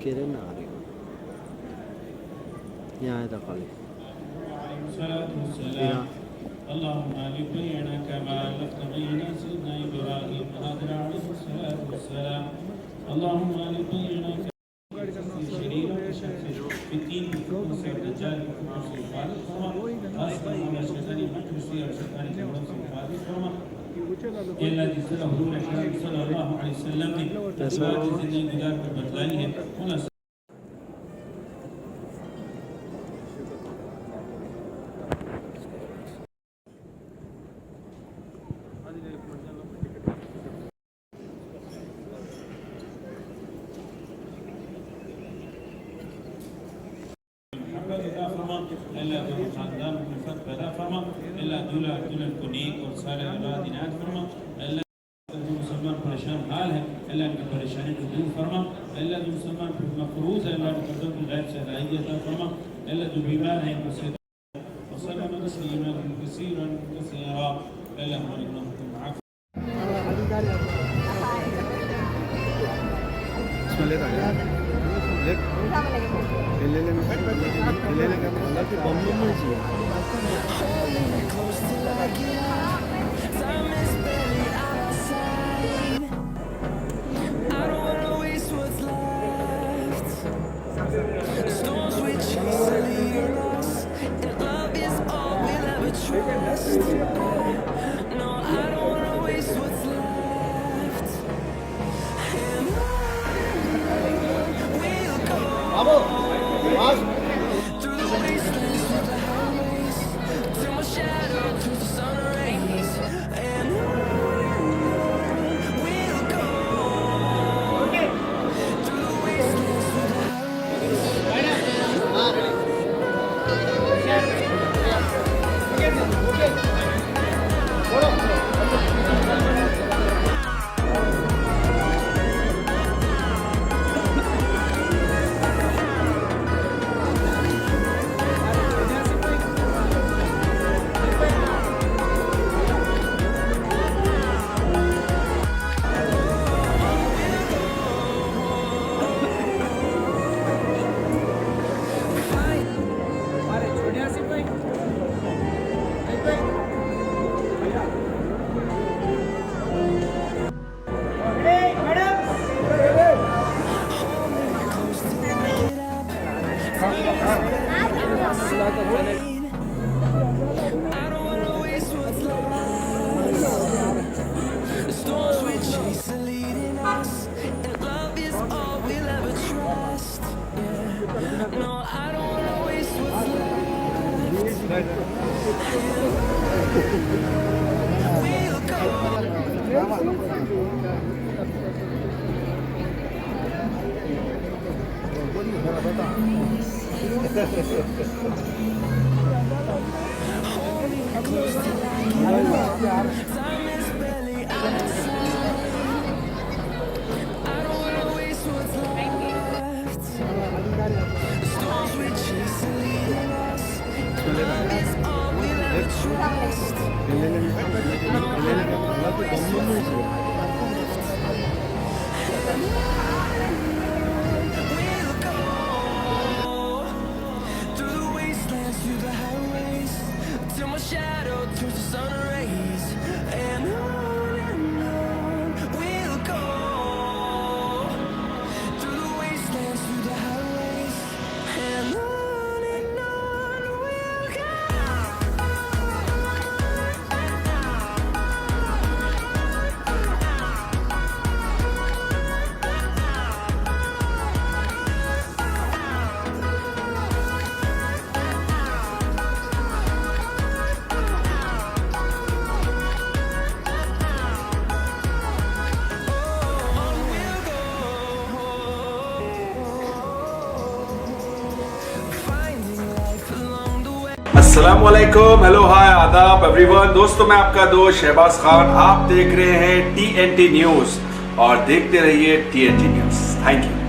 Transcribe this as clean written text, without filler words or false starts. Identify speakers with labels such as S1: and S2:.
S1: كيرنا عليه يا هذا قليل
S2: الصلاة والسلام اللهم لبينا كما ألفت بين سيدنا إبراهيم هاجر عليه الصلاة والسلام اللهم لبينا شرير في الدين بكفر الدجال بكفر الفارق خاصة على شيطان المجلسي وشيطان الجوز الفارق إلا جزله الرسول صلى الله عليه وسلم ولا جزني بدار بدلائه ولا إلا دون خاندان الفت پیدا فرما إلا دولا دلن کو نیک اور سارے اولاد عنایت فرما إلا جو مسلمان پریشان حال ہے اللہ ان کی پریشانی کو دور فرما اللہ جو مسلمان مفروض ہے اللہ کے قدم غیب سے ادائیگی عطا فرما اللہ جو بیمار ہیں ان کو صحت وسلم تسلیما كثيرا كثيرا اللہ ہمارے گناہوں کو معاف
S1: بسم الله
S3: अस्सलामुअलैकुम, हेलो हाय आदाब एवरीवन। दोस्तों मैं आपका दोस्त शहबाज खान, आप देख रहे हैं TNT न्यूज़ और देखते रहिए TNT न्यूज़। Thank you.